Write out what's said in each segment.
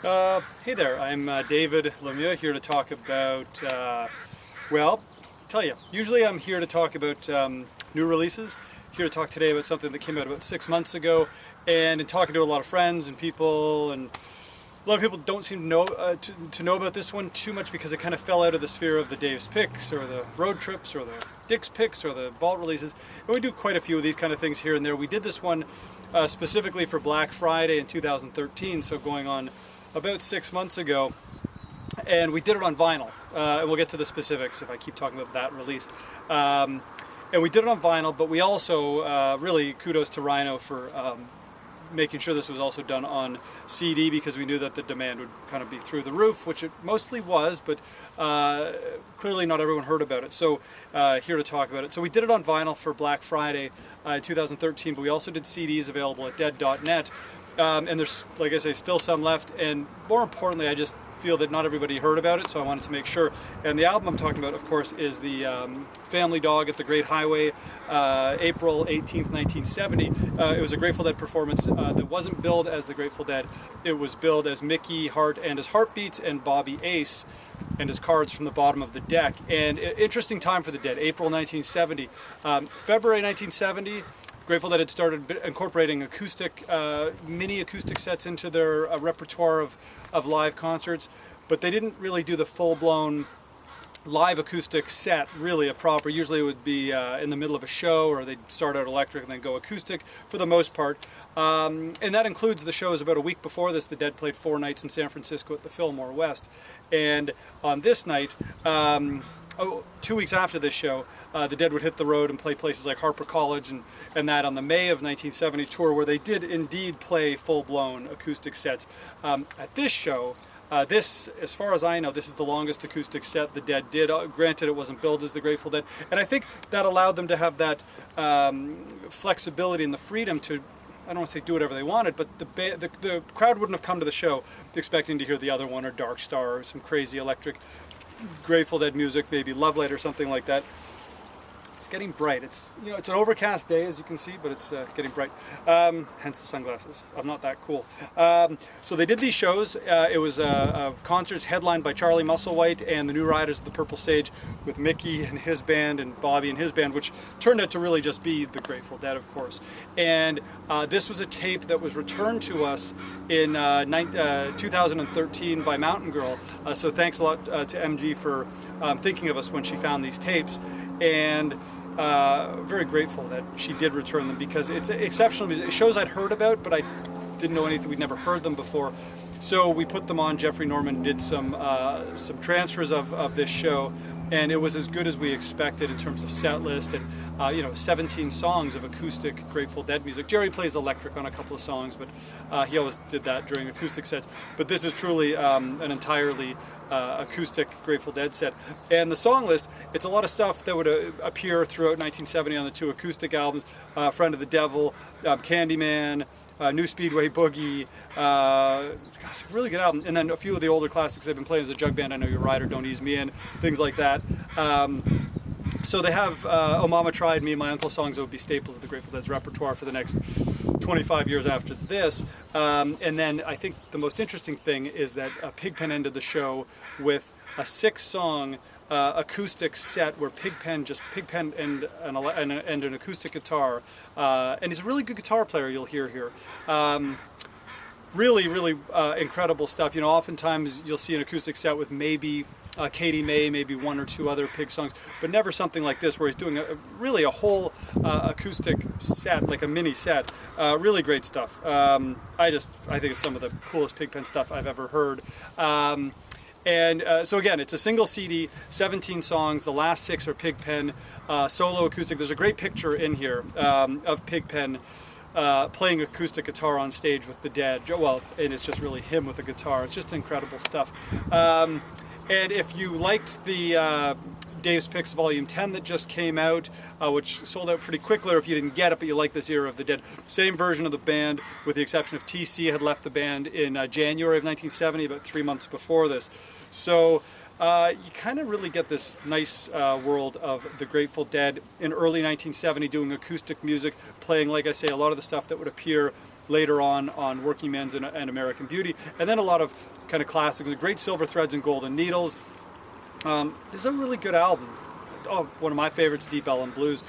Hey there, I'm David Lemieux here to talk about, well, tell you, usually I'm here to talk about new releases. Here to talk today about something that came out about 6 months ago, and in talking to a lot of friends and people, and a lot of people don't seem to know about this one too much because it kind of fell out of the sphere of the Dave's picks or the road trips or the Dick's picks or the vault releases. And we do quite a few of these kind of things here and there. We did this one specifically for Black Friday in 2013, so going on about 6 months ago, and we did it on vinyl, and we'll get to the specifics if I keep talking about that release. And we did it on vinyl, but we also really kudos to Rhino for making sure this was also done on CD, because we knew that the demand would kind of be through the roof, which it mostly was, but clearly not everyone heard about it. So here to talk about it. So we did it on vinyl for Black Friday in 2013, but we also did CDs available at dead.net. And there's, like I say, still some left, and more importantly, I just feel that not everybody heard about it, so I wanted to make sure. And the album I'm talking about, of course, is the Family Dog at the Great Highway, April 18th, 1970. It was a Grateful Dead performance that wasn't billed as the Grateful Dead. It was billed as Mickey Hart and his Heartbeats and Bobby Ace and his Cards from the Bottom of the Deck. And interesting time for the Dead, April 1970. February 1970, Grateful Dead had started incorporating acoustic, mini acoustic sets into their repertoire of live concerts, but they didn't really do the full-blown live acoustic set, really a proper. Usually it would be in the middle of a show, or they'd start out electric and then go acoustic for the most part. And that includes the shows about a week before this. The Dead played 4 nights in San Francisco at the Fillmore West. And on this night, 2 weeks after this show, the Dead would hit the road and play places like Harper College and that on the May of 1970 tour, where they did indeed play full-blown acoustic sets. At this show, this, as far as I know, this is the longest acoustic set the Dead did. Granted, it wasn't billed as the Grateful Dead, and I think that allowed them to have that flexibility and the freedom to, I don't want to say do whatever they wanted, but the crowd wouldn't have come to the show expecting to hear the other one, or Dark Star, or some crazy electric Grateful Dead music, maybe Love Light or something like that. It's getting bright. It's, you know, it's an overcast day, as you can see, but it's getting bright. Hence the sunglasses. I'm not that cool. So they did these shows. It was concerts headlined by Charlie Musselwhite and the New Riders of the Purple Sage, with Mickey and his band and Bobby and his band, which turned out to really just be the Grateful Dead, of course. And this was a tape that was returned to us in 2013 by Mountain Girl. So thanks a lot to MG for thinking of us when she found these tapes. And very grateful that she did return them, because it's exceptional music. It shows I'd heard about, but I didn't know anything. We'd never heard them before. So we put them on. Jeffrey Norman did some transfers of this show, and it was as good as we expected in terms of set list, and 17 songs of acoustic Grateful Dead music. Jerry plays electric on a couple of songs, but he always did that during acoustic sets. But this is truly an entirely acoustic Grateful Dead set. And the song list, it's a lot of stuff that would appear throughout 1970 on the 2 acoustic albums, Friend of the Devil, Candyman, New Speedway Boogie. Gosh, a really good album. And then a few of the older classics they've been playing as a jug band. I Know You're a Rider, Don't Ease Me In, things like that. So they have Oh Mama Tried Me and My Uncle songs that would be staples of the Grateful Dead's repertoire for the next 25 years after this. And then I think the most interesting thing is that Pigpen ended the show with a 6-song acoustic set where Pigpen and an acoustic guitar, and he's a really good guitar player, you'll hear here. Really incredible stuff. You know, oftentimes you'll see an acoustic set with maybe Katie May, maybe 1 or 2 other Pig songs, but never something like this where he's doing really a whole acoustic set, like a mini set. Really great stuff. I think it's some of the coolest Pigpen stuff I've ever heard. So again, it's a single CD, 17 songs. The last 6 are Pigpen solo acoustic. There's a great picture in here of Pigpen playing acoustic guitar on stage with the Dead. Well, and it's just really him with a guitar. It's just incredible stuff. And if you liked the Dave's Picks Volume 10 that just came out, which sold out pretty quickly, or if you didn't get it but you like this era of the Dead, same version of the band, with the exception of TC had left the band in January of 1970, about 3 months before this. So you kind of really get this nice world of the Grateful Dead in early 1970 doing acoustic music, playing, like I say, a lot of the stuff that would appear later on Working Men's and American Beauty, and then a lot of kind of classics, the Great Silver Threads and Golden Needles. This is a really good album. Oh, one of my favorites, Deep Ellum Blues.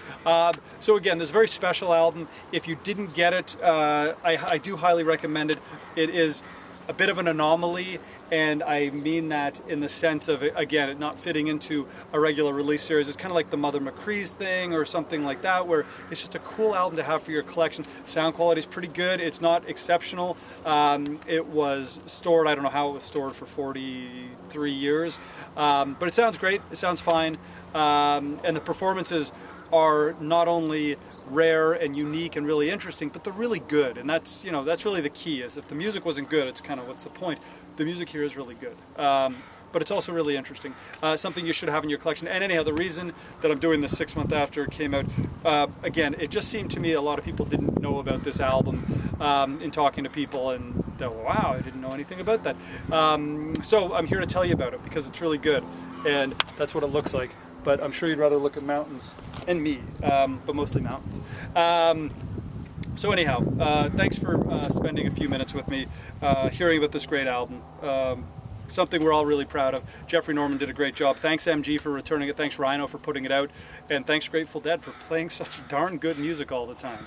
So again, this is a very special album. If you didn't get it, I do highly recommend it. It is a bit of an anomaly, and I mean that in the sense of, again, it not fitting into a regular release series. It's kind of like the Mother McCree's thing or something like that, where it's just a cool album to have for your collection. Sound quality is pretty good. It's not exceptional. It was stored, I don't know how it was stored, for 43 years, but it sounds great. It sounds fine, and the performances are not only rare and unique and really interesting, but they're really good, and that's, you know, that's really the key. Is if the music wasn't good, it's kind of, what's the point? The music here is really good, but it's also really interesting. Something you should have in your collection. And anyhow, the reason that I'm doing this 6 months after it came out, again, it just seemed to me a lot of people didn't know about this album in talking to people, and they're, wow, I didn't know anything about that. So I'm here to tell you about it because it's really good, and that's what it looks like. But I'm sure you'd rather look at mountains, and me, but mostly mountains. So anyhow, thanks for spending a few minutes with me, hearing about this great album. Something we're all really proud of. Jeffrey Norman did a great job. Thanks MG for returning it. Thanks Rhino for putting it out. And thanks Grateful Dead for playing such darn good music all the time.